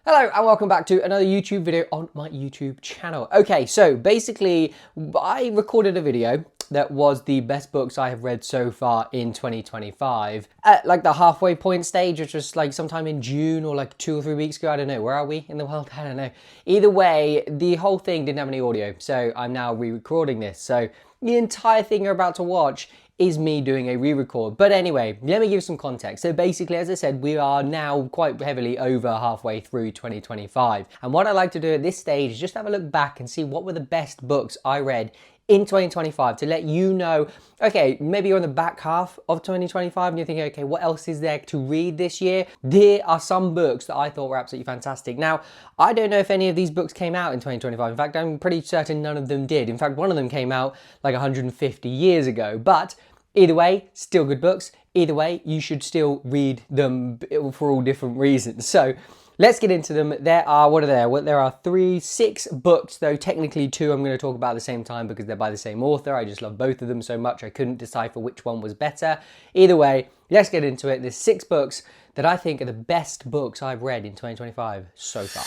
Hello and welcome back to another YouTube video on my YouTube channel. Okay, so basically I recorded a video that was the best books I have read so far in 2025 at like the halfway point stage, which was like sometime in June or like 2 or 3 weeks ago. I don't know. Where are we in the world? I don't know. Either way, the whole thing didn't have any audio, so I'm now re-recording this. So the entire thing you're about to watch is me doing a re-record. But anyway, let me give some context. So basically, as I said, we are now quite heavily over halfway through 2025. And what I like to do at this stage is just have a look back and see what were the best books I read in 2025 to let you know, okay, maybe you're in the back half of 2025 and you're thinking, okay, what else is there to read this year? There are some books that I thought were absolutely fantastic. Now, I don't know if any of these books came out in 2025. In fact, I'm pretty certain none of them did. In fact, one of them came out like 150 years ago, but either way, still good books. Either way, you should still read them for all different reasons. So let's get into them. There are, what are there? Well, there are 6 books, though technically 2 I'm going to talk about at the same time because they're by the same author. I just love both of them so much I couldn't decipher which one was better. Either way, let's get into it. There's 6 books that I think are the best books I've read in 2025 so far.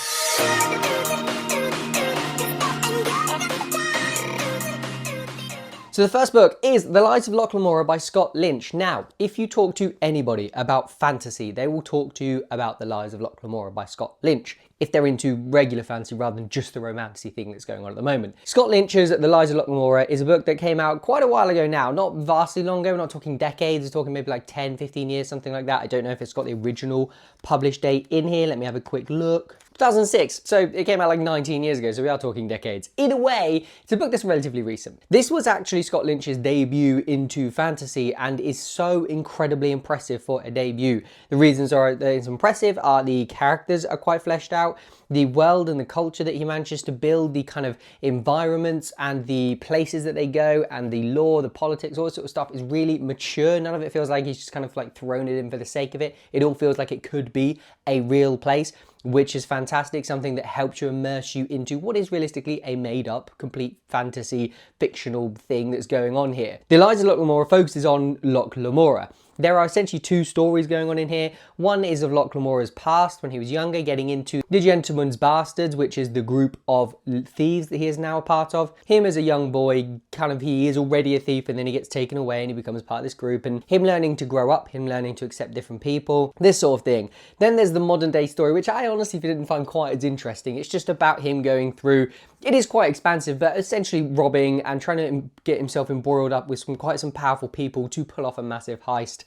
So the first book is The Light of Lamora by Lynch. Now, if you talk to anybody about fantasy, they will talk to you about The Lies of Lamora by Lynch, if they're into regular fantasy rather than just the romantic thing that's going on at the moment. Lynch's The Lies of Lamora is a book that came out quite a while ago now, not vastly long ago, we're not talking decades, we're talking maybe like 10, 15 years, something like that. I don't know if it's got the original published date in here. Let me have a quick look. 2006, so it came out like 19 years ago, so we are talking decades. Either way, it's a book that's relatively recent. This was actually Lynch's debut into fantasy and is so incredibly impressive for a debut. The reasons that it's impressive are the characters are quite fleshed out, the world and the culture that he manages to build, the kind of environments and the places that they go, and the law, the politics, all this sort of stuff is really mature. None of it feels like he's just kind of like thrown it in for the sake of it. It all feels like it could be a real place, which is fantastic, something that helps you immerse you into what is realistically a made-up, complete fantasy, fictional thing that's going on here. The Light of Lamora focuses on Locke Lamora. There are essentially 2 stories going on in here. One is of Locke Lamora's past when he was younger, getting into the Gentleman's Bastards, which is the group of thieves that he is now a part of. Him as a young boy, he is already a thief and then he gets taken away and he becomes part of this group, and him learning to grow up, him learning to accept different people, this sort of thing. Then there's the modern day story, which I honestly didn't find quite as interesting. It's just about him going through, it is quite expansive, but essentially robbing and trying to get himself embroiled up with quite some powerful people to pull off a massive heist.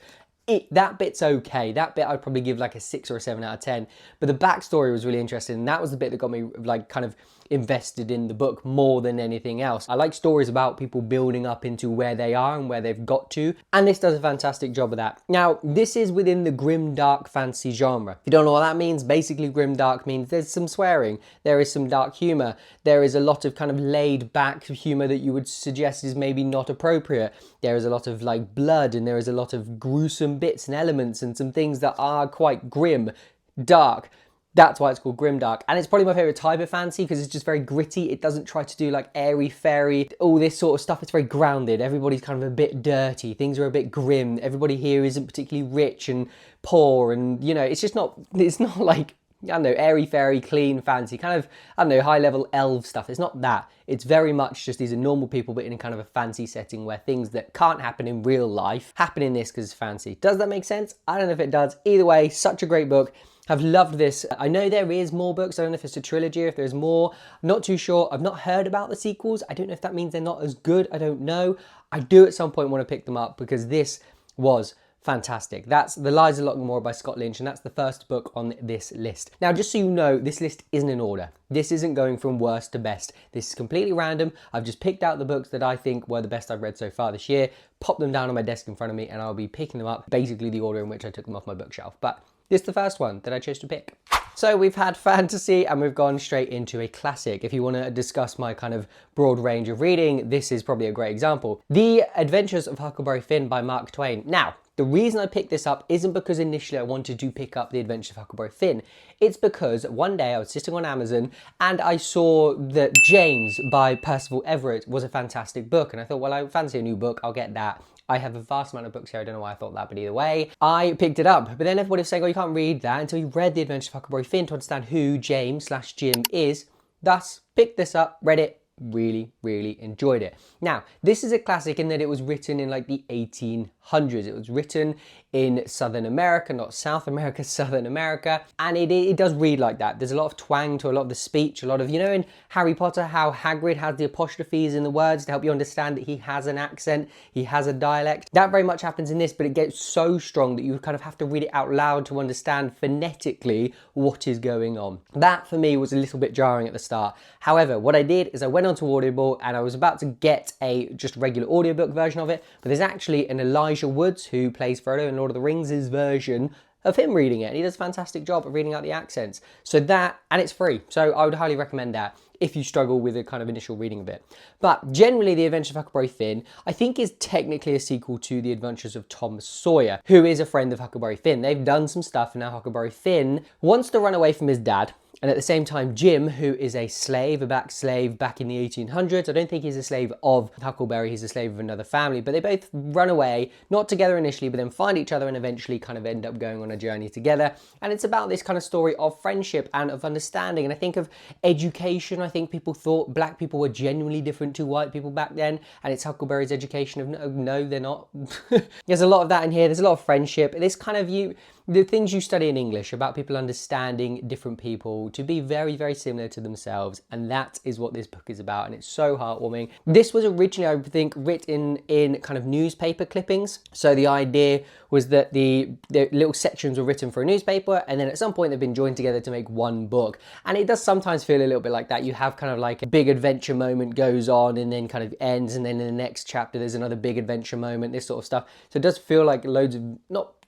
That bit's okay. That bit I'd probably give like a 6 or a 7 out of 10. But the backstory was really interesting. And that was the bit that got me like kind of invested in the book more than anything else. I like stories about people building up into where they are and where they've got to. And this does a fantastic job of that. Now, this is within the grim dark fantasy genre. If you don't know what that means, basically grim dark means there's some swearing, there is some dark humor, there is a lot of kind of laid back humor that you would suggest is maybe not appropriate. There is a lot of like blood and there is a lot of gruesome bits and elements and some things that are quite grim, dark. That's why it's called grimdark. And it's probably my favorite type of fantasy because it's just very gritty. It doesn't try to do like airy fairy, all this sort of stuff. It's very grounded. Everybody's kind of a bit dirty. Things are a bit grim. Everybody here isn't particularly rich and poor. And, you know, it's not like, I don't know, airy fairy, clean fantasy, kind of, I don't know, high level elf stuff. It's not that. It's very much just these are normal people, but in a kind of a fancy setting where things that can't happen in real life happen in this because it's fancy. Does that make sense? I don't know if it does. Either way, such a great book. I've loved this. I know there is more books. I don't know if it's a trilogy, if there's more. I'm not too sure. I've not heard about the sequels. I don't know if that means they're not as good. I don't know. I do at some point want to pick them up because this was fantastic. That's The Lies of Lamora by Lynch, and that's the first book on this list. Now, just so you know, this list isn't in order. This isn't going from worst to best. This is completely random. I've just picked out the books that I think were the best I've read so far this year, popped them down on my desk in front of me, and I'll be picking them up, basically the order in which I took them off my bookshelf. But this is the first one that I chose to pick. So we've had fantasy and we've gone straight into a classic. If you want to discuss my kind of broad range of reading, this is probably a great example. The Adventures of Huckleberry Finn by Mark Twain. Now, the reason I picked this up isn't because initially I wanted to pick up The Adventures of Huckleberry Finn. It's because one day I was sitting on Amazon and I saw that James by Percival Everett was a fantastic book. And I thought, well, I fancy a new book, I'll get that. I have a vast amount of books here. I don't know why I thought that, but either way, I picked it up. But then everybody was saying, oh, you can't read that until you've read The Adventures of Huckleberry Finn to understand who James/Jim is. Thus, picked this up, read it, really enjoyed it. Now, this is a classic in that it was written in like the 1800s. It was written in Southern America, not South America, Southern America, and it does read like that. There's a lot of twang to a lot of the speech, a lot of, you know, in Harry Potter, how Hagrid has the apostrophes in the words to help you understand that he has an accent, he has a dialect. That very much happens in this, but it gets so strong that you kind of have to read it out loud to understand phonetically what is going on. That for me was a little bit jarring at the start. However, what I did is I went onto Audible and I was about to get a just regular audiobook version of it, but there's actually an Elijah Woods who plays Frodo in Lord of the Rings' version of him reading it, and he does a fantastic job of reading out the accents. So that, and it's free, so I would highly recommend that if you struggle with the kind of initial reading of it. But generally, The Adventures of Huckleberry Finn, I think, is technically a sequel to The Adventures of Tom Sawyer, who is a friend of Huckleberry Finn. They've done some stuff, and now Huckleberry Finn wants to run away from his dad. And at the same time, Jim, who is a slave, a back slave back in the 1800s, I don't think he's a slave of Huckleberry, he's a slave of another family, but they both run away, not together initially, but then find each other and eventually kind of end up going on a journey together. And it's about this kind of story of friendship and of understanding. And I think of education. I think people thought black people were genuinely different to white people back then. And it's Huckleberry's education of no, they're not. There's a lot of that in here. There's a lot of friendship. This kind of the things you study in English about people understanding different people to be very similar to themselves, and that is what this book is about, and it's so heartwarming. This was originally, I think, written in kind of newspaper clippings, so the idea was that the little sections were written for a newspaper, and then at some point they've been joined together to make one book, and it does sometimes feel a little bit like that. You have kind of like a big adventure moment goes on and then kind of ends, and then in the next chapter there's another big adventure moment, this sort of stuff. So it does feel like loads of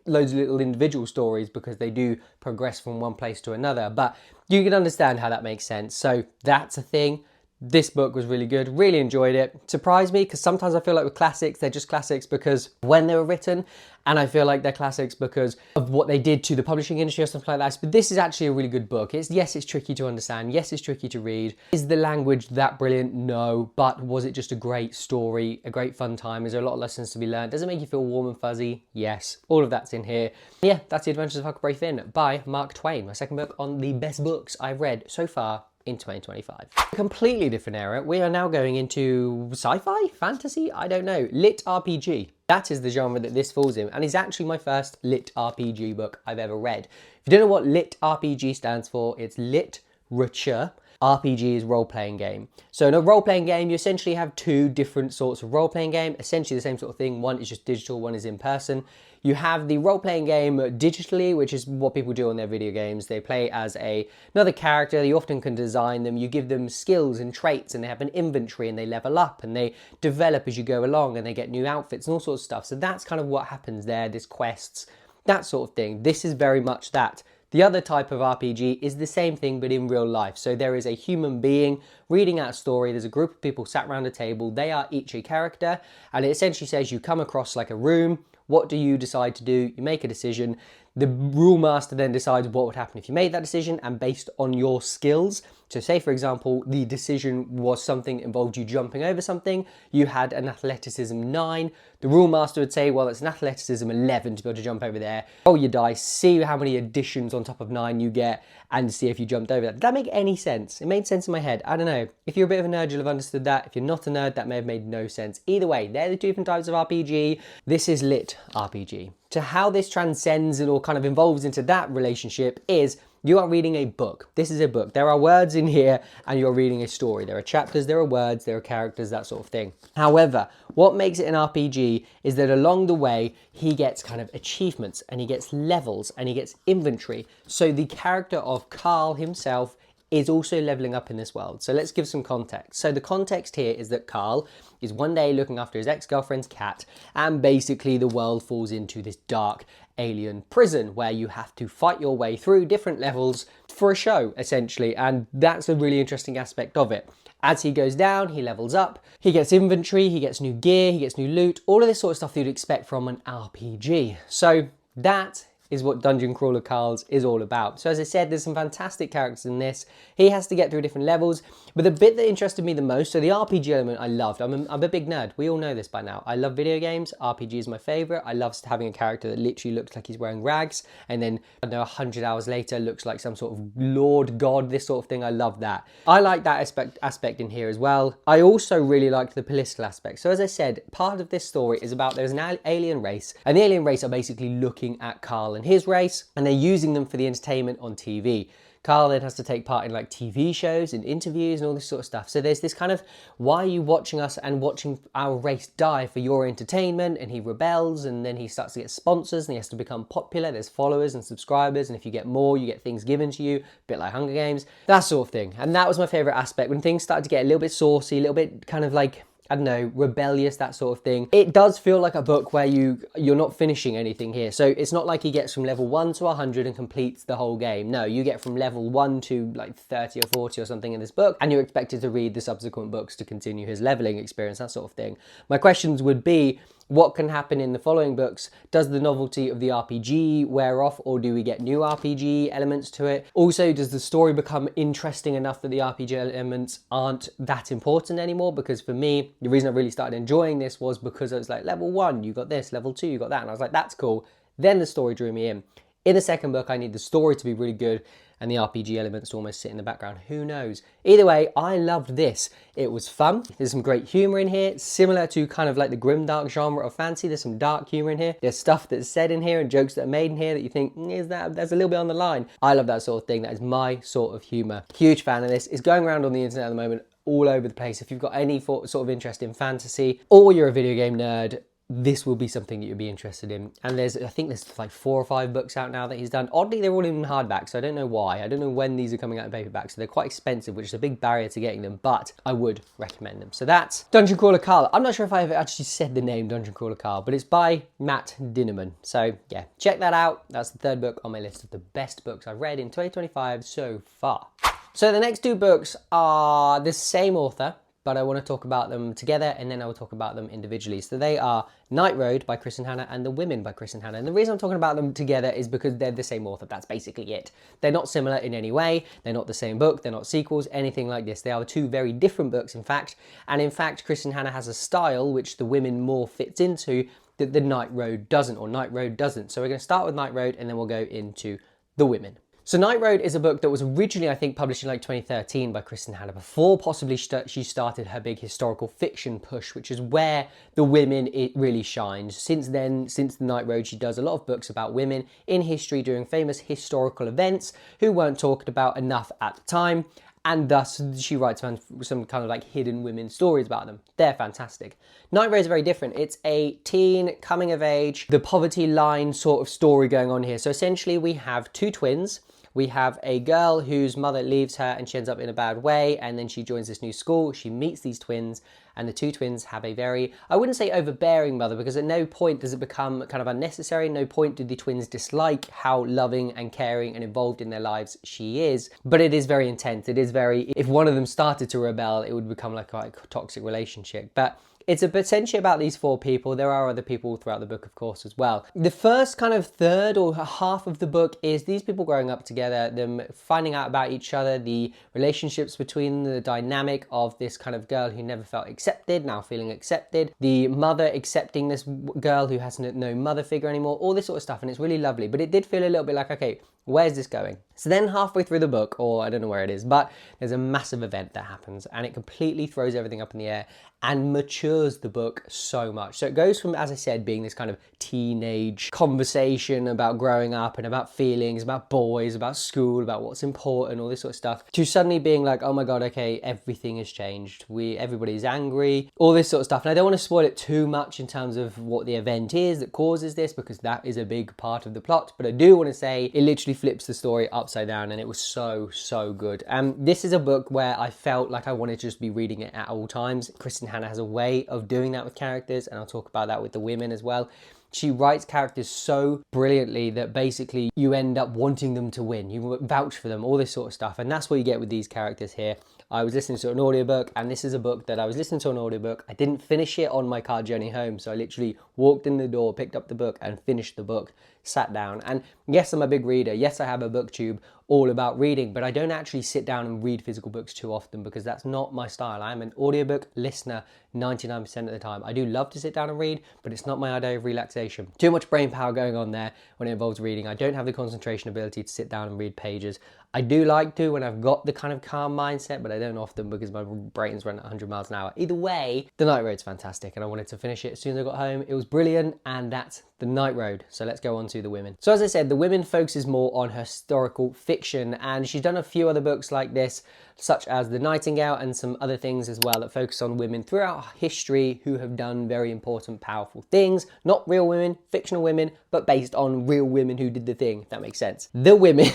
little individual stories, because they do progress from one place to another, but you can understand how that makes sense. So that's a thing. This book was really good, really enjoyed it. Surprised me, because sometimes I feel like with classics, they're just classics because when they were written, and I feel like they're classics because of what they did to the publishing industry or something like that. But this is actually a really good book. Yes, it's tricky to understand. Yes, it's tricky to read. Is the language that brilliant? No. But was it just a great story, a great fun time? Is there a lot of lessons to be learned? Does it make you feel warm and fuzzy? Yes. All of that's in here. Yeah, that's The Adventures of Huckleberry Finn by Mark Twain, my second book on the best books I've read so far in 2025. A completely different era. We are now going into sci-fi, fantasy, I don't know, lit RPG. That is the genre that this falls in, and is actually my first lit RPG book I've ever read. If you don't know what lit RPG stands for, it's literature. RPG is role-playing game. So in a role-playing game, you essentially have two different sorts of role-playing game, essentially the same sort of thing. One is just digital, one is in person. You have the role-playing game digitally, which is what people do on their video games. They play as another character. You often can design them. You give them skills and traits, and they have an inventory, and they level up, and they develop as you go along, and they get new outfits and all sorts of stuff. So that's kind of what happens there, there's quests, that sort of thing. This is very much that. The other type of RPG is the same thing, but in real life. So there is a human being reading out a story. There's a group of people sat around a table. They are each a character, and it essentially says you come across like a room. What do you decide to do? You make a decision. The rule master then decides what would happen if you made that decision, and based on your skills. So say, for example, the decision was something that involved you jumping over something. You had an athleticism 9. The rule master would say, well, it's an athleticism 11 to be able to jump over there. Roll your dice, see how many additions on top of 9 you get, and see if you jumped over that. Did that make any sense? It made sense in my head. I don't know. If you're a bit of a nerd, you'll have understood that. If you're not a nerd, that may have made no sense. Either way, they're the two different types of RPG. This is lit RPG. To how this transcends and or kind of evolves into that relationship is you are reading a book. This is a book. There are words in here and you're reading a story. There are chapters, there are words, there are characters, that sort of thing. However, what makes it an RPG is that along the way, he gets kind of achievements and he gets levels and he gets inventory. So the character of Carl himself is also leveling up in this world. So let's give some context. So the context here is that Carl is one day looking after his ex-girlfriend's cat, and basically the world falls into this dark alien prison where you have to fight your way through different levels for a show, essentially, and that's a really interesting aspect of it. As he goes down, he levels up, he gets inventory, he gets new gear, he gets new loot, all of this sort of stuff that you'd expect from an RPG. So that is what Dungeon Crawler Carl's is all about. So as I said, there's some fantastic characters in this. He has to get through different levels, but the bit that interested me the most, so the RPG element I loved. I'm a big nerd. We all know this by now. I love video games. RPG is my favorite. I love having a character that literally looks like he's wearing rags, and then, I don't know, 100 hours later looks like some sort of Lord God, this sort of thing. I love that. I like that aspect in here as well. I also really liked the political aspect. So as I said, part of this story is about there's an alien race, and the alien race are basically looking at Carl and his race, and they're using them for the entertainment on TV. Carl then has to take part in like TV shows and interviews and all this sort of stuff. So there's this kind of, why are you watching us and watching our race die for your entertainment? And he rebels, and then he starts to get sponsors, and he has to become popular. There's followers and subscribers, and if you get more, you get things given to you, a bit like Hunger Games, that sort of thing. And that was my favorite aspect, when things started to get a little bit saucy, a little bit kind of like, I don't know, rebellious, that sort of thing. It does feel like a book where you're not finishing anything here. So it's not like he gets from level 1 to 100 and completes the whole game. No, you get from level 1 to like 30 or 40 or something in this book, and you're expected to read the subsequent books to continue his leveling experience, that sort of thing. My questions would be, what can happen in the following books? Does the novelty of the RPG wear off, or do we get new RPG elements to it? Also, does the story become interesting enough that the RPG elements aren't that important anymore? Because for me, the reason I really started enjoying this was because I was like, level 1, you got this, level 2, you got that. And I was like, that's cool. Then the story drew me in. In the second book, I need the story to be really good and the RPG elements to almost sit in the background. Who knows? Either way, I loved this. It was fun. There's some great humor in here, similar to kind of like the grimdark genre of fantasy. There's some dark humor in here. There's stuff that's said in here and jokes that are made in here that you think, that's a little bit on the line. I love that sort of thing. That is my sort of humor. Huge fan of this. It's going around on the internet at the moment all over the place. If you've got any sort of interest in fantasy, or you're a video game nerd, this will be something that you'd be interested in. And I think there's like 4 or 5 books out now that he's done. Oddly, they're all in hardback, so I don't know why. I don't know when these are coming out in paperback, so they're quite expensive, which is a big barrier to getting them, but I would recommend them. So that's Dungeon Crawler Carl. I'm not sure if I've actually said the name Dungeon Crawler Carl, but it's by Matt Dinniman. So yeah, check that out. That's the 3rd book on my list of the best books I've read in 2025 so far. So the next 2 books are the same author, but I want to talk about them together, and then I will talk about them individually. So they are Night Road by Kristin Hannah and The Women by Kristin Hannah. And the reason I'm talking about them together is because they're the same author. That's basically it. They're not similar in any way. They're not the same book. They're not sequels, anything like this. They are 2 very different books, in fact. And in fact, Kristin Hannah has a style which The Women more fits into that the Night Road doesn't, or Night Road doesn't. So we're going to start with Night Road, and then we'll go into The Women. So Night Road is a book that was originally, I think, published in like 2013 by Kristin Hannah, before possibly she started her big historical fiction push, which is where The Women it really shines. Since then, since the Night Road, she does a lot of books about women in history during famous historical events who weren't talked about enough at the time. And thus she writes some kind of like hidden women stories about them. They're fantastic. Night Road is very different. It's a teen coming of age, the poverty line sort of story going on here. So essentially we have 2 twins. We have a girl whose mother leaves her and she ends up in a bad way, and then she joins this new school. She meets these twins, and the 2 twins have a very, I wouldn't say overbearing mother, because at no point does it become kind of unnecessary. No point do the twins dislike how loving and caring and involved in their lives she is. But it is very intense. It is very, if one of them started to rebel, it would become like a toxic relationship. But it's potentially about these 4 people. There are other people throughout the book, of course, as well. The first kind of third or half of the book is these people growing up together, them finding out about each other, the relationships between them, the dynamic of this kind of girl who never felt accepted, now feeling accepted, the mother accepting this girl who has no mother figure anymore, all this sort of stuff, and it's really lovely. But it did feel a little bit like, okay, where's this going? So then halfway through the book, or I don't know where it is, but there's a massive event that happens, and it completely throws everything up in the air and matures the book so much. So it goes from, as I said, being this kind of teenage conversation about growing up and about feelings, about boys, about school, about what's important, all this sort of stuff, to suddenly being like, oh my God, okay, everything has changed. Everybody's angry, all this sort of stuff. And I don't want to spoil it too much in terms of what the event is that causes this, because that is a big part of the plot. But I do want to say it literally flips the story upside down, and it was so, so good. This is a book where I felt like I wanted to just be reading it at all times. Kristin Hannah has a way of doing that with characters, and I'll talk about that with The Women as well. She writes characters so brilliantly that basically you end up wanting them to win. You vouch for them, all this sort of stuff. And that's what you get with these characters here. I was listening to an audiobook, and this is a book that I was listening to an audiobook. I didn't finish it on my car journey home. So I literally walked in the door, picked up the book and finished the book. sat down. And yes, I'm a big reader. Yes, I have a booktube all about reading, but I don't actually sit down and read physical books too often because that's not my style. I'm an audiobook listener 99% of the time. I do love to sit down and read, but it's not my idea of relaxation. Too much brain power going on there when it involves reading. I don't have the concentration ability to sit down and read pages. I do like to when I've got the kind of calm mindset, but I don't often because my brain's running at 100 miles an hour. Either way, The Night Road's fantastic and I wanted to finish it as soon as I got home. It was brilliant, and that's The Night Road. So let's go on to The Women. So as I said, The Women focuses more on historical fiction, and she's done a few other books like this, such as The Nightingale and some other things as well that focus on women throughout history who have done very important, powerful things. Not real women, fictional women, but based on real women who did the thing, if that makes sense. The Women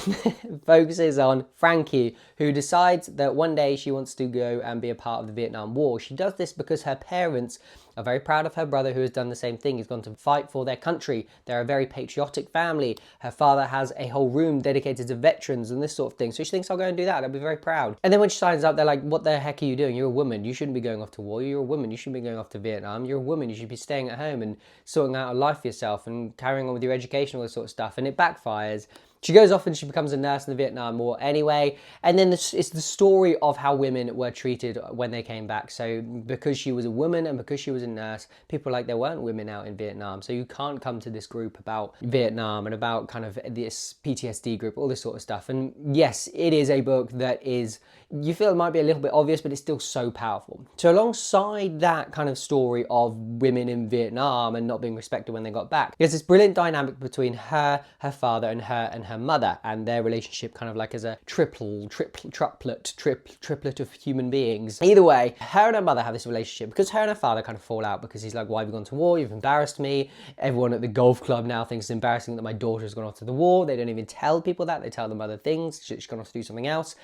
focuses on Frankie, who decides that one day she wants to go and be a part of the Vietnam War. She does this because her parents are very proud of her brother who has done the same thing. He's gone to fight for their country. They're a very patriotic family. Her father has a whole room dedicated to veterans and this sort of thing. So she thinks, I'll go and do that. I'll be very proud. And then when she signs up, they're like, what the heck are you doing? You're a woman. You shouldn't be going off to war. You're a woman. You shouldn't be going off to Vietnam. You're a woman. You should be staying at home and sorting out a life for yourself and carrying on with your education, all this sort of stuff. And it backfires. She goes off and she becomes a nurse in the Vietnam War anyway. And then it's the story of how women were treated when they came back. So because she was a woman and because she was a nurse, people were like there weren't women out in Vietnam. So you can't come to this group about Vietnam and about kind of this PTSD group, all this sort of stuff. And yes, it is a book that is, you feel it might be a little bit obvious, but it's still so powerful. So alongside that kind of story of women in Vietnam and not being respected when they got back, there's this brilliant dynamic between her father, and her mother, and their relationship kind of like as a triplet of human beings. Either way, her and her mother have this relationship because her and her father kind of fall out because he's like, why have you gone to war? You've embarrassed me. Everyone at the golf club now thinks it's embarrassing that my daughter's gone off to the war. They don't even tell people that. They tell them other things. She's gone off to do something else.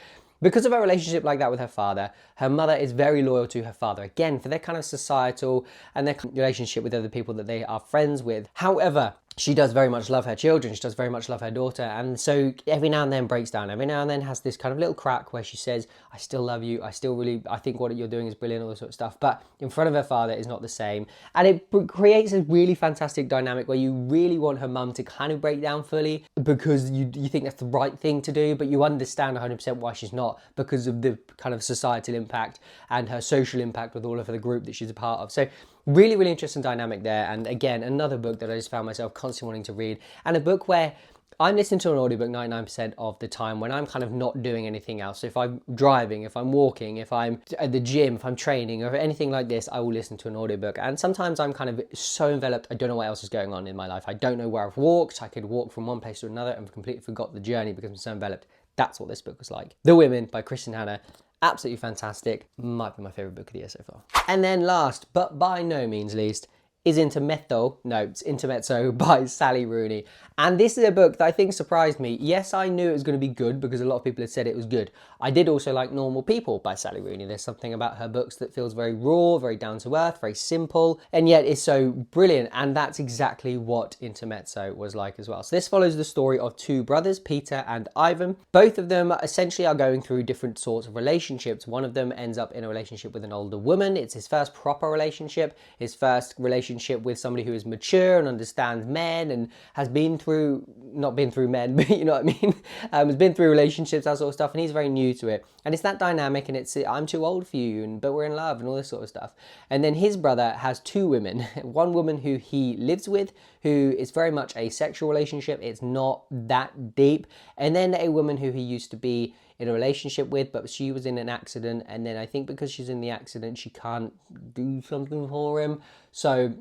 Because of her relationship like that with her father, her mother is very loyal to her father, again, for their kind of societal and their relationship with other people that they are friends with. However, she does very much love her children. She does very much love her daughter. And so every now and then breaks down. Every now and then has this kind of little crack where she says, I still love you. I think what you're doing is brilliant, all this sort of stuff. But in front of her father is not the same. And it creates a really fantastic dynamic where you really want her mum to kind of break down fully because you think that's the right thing to do, but you understand 100% why she's not because of the kind of societal impact and her social impact with all of the group that she's a part of. So really, really interesting dynamic there. And again, another book that I just found myself constantly wanting to read, and a book where I'm listening to an audiobook 99% of the time when I'm kind of not doing anything else. So if I'm driving, if I'm walking, if I'm at the gym, if I'm training or anything like this, I will listen to an audiobook. And sometimes I'm kind of so enveloped, I don't know what else is going on in my life. I don't know where I've walked. I could walk from one place to another and completely forgot the journey because I'm so enveloped. That's what this book was like. The Women by Kristin Hannah. Absolutely fantastic. Might be my favourite book of the year so far. And then last, but by no means least, is Intermetto Notes, Intermezzo by Sally Rooney. And this is a book that I think surprised me. Yes, I knew it was going to be good because a lot of people had said it was good. I did also like Normal People by Sally Rooney. There's something about her books that feels very raw, very down to earth, very simple, and yet is so brilliant. And that's exactly what Intermezzo was like as well. So this follows the story of two brothers, Peter and Ivan. Both of them essentially are going through different sorts of relationships. One of them ends up in a relationship with an older woman. It's his first proper relationship, his first relationship with somebody who is mature and understands men and has been through, not been through men, but you know what I mean, has been through relationships, that sort of stuff, and he's very new to it. And it's that dynamic, and it's, I'm too old for you, but we're in love, and all this sort of stuff. And then his brother has two women, one woman who he lives with, who is very much a sexual relationship, it's not that deep, and then a woman who he used to be in a relationship with, but she was in an accident, and then I think because she's in the accident, she can't do something for him. So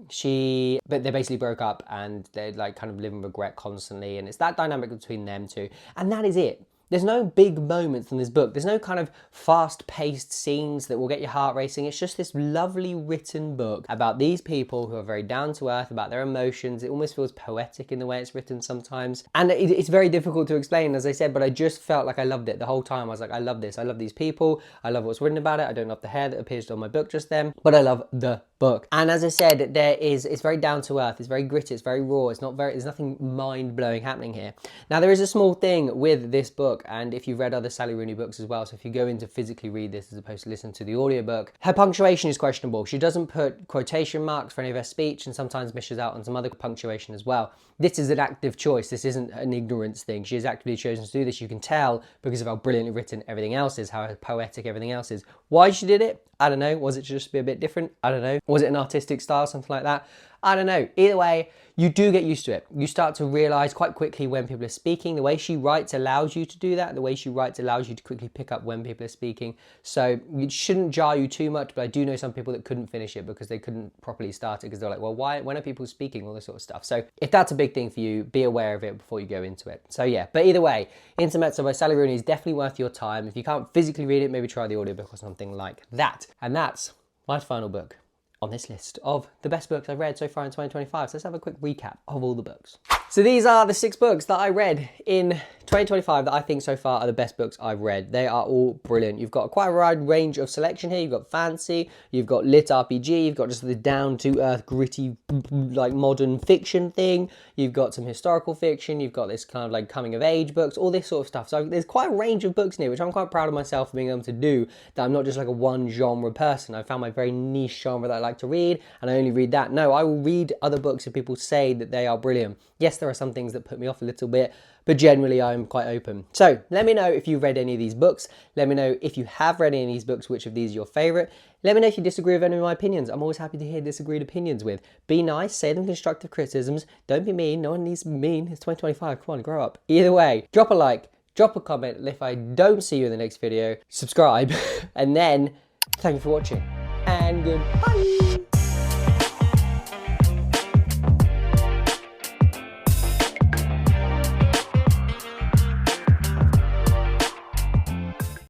but they basically broke up, and they like kind of live in regret constantly, and it's that dynamic between them two, and that is it. There's no big moments in this book. There's no kind of fast-paced scenes that will get your heart racing. It's just this lovely written book about these people who are very down to earth, about their emotions. It almost feels poetic in the way it's written sometimes. And it's very difficult to explain, as I said, but I just felt like I loved it the whole time. I was like, I love this. I love these people. I love what's written about it. I don't love the hair that appears on my book just then, but I love the book. book. And as I said, it's very down to earth, it's very gritty, it's very raw, there's nothing mind-blowing happening here. Now there is a small thing with this book, and if you've read other Sally Rooney books as well, so if you go in to physically read this as opposed to listen to the audiobook, her punctuation is questionable. She doesn't put quotation marks for any of her speech and sometimes misses out on some other punctuation as well. This is an active choice, this isn't an ignorance thing. She has actively chosen to do this. You can tell because of how brilliantly written everything else is, how poetic everything else is. Why she did it? I don't know. Was it just to be a bit different? I don't know. Was it an artistic style, something like that? I don't know. Either way, you do get used to it. You start to realize quite quickly when people are speaking. The way she writes allows you to do that. The way she writes allows you to quickly pick up when people are speaking. So it shouldn't jar you too much, but I do know some people that couldn't finish it because they couldn't properly start it because they're like, well, when are people speaking? All this sort of stuff. So if that's a big thing for you, be aware of it before you go into it. So yeah, but either way, Intermezzo by Sally Rooney is definitely worth your time. If you can't physically read it, maybe try the audiobook or something like that. And that's my final book on this list of the best books I've read so far in 2025. So let's have a quick recap of all the books. So these are the 6 books that I read in 2025 that I think so far are the best books I've read. They are all brilliant. You've got quite a wide range of selection here. You've got fantasy, you've got lit RPG, you've got just the down-to-earth, gritty, like modern fiction thing. You've got some historical fiction. You've got this kind of like coming-of-age books, all this sort of stuff. So there's quite a range of books in here, which I'm quite proud of myself for being able to do, that I'm not just like a one-genre person. I found my very niche genre that I like to read, and I only read that. No, I will read other books if people say that they are brilliant. Yes, there are some things that put me off a little bit, but generally I'm quite open. So let me know if you've read any of these books. Let me know if you have read any of these books, which of these are your favourite. Let me know if you disagree with any of my opinions. I'm always happy to hear disagreed opinions with. Be nice, say them constructive criticisms. Don't be mean, no one needs to be mean. It's 2025, come on, grow up. Either way, drop a like, drop a comment, and if I don't see you in the next video, subscribe, and then thank you for watching, and goodbye.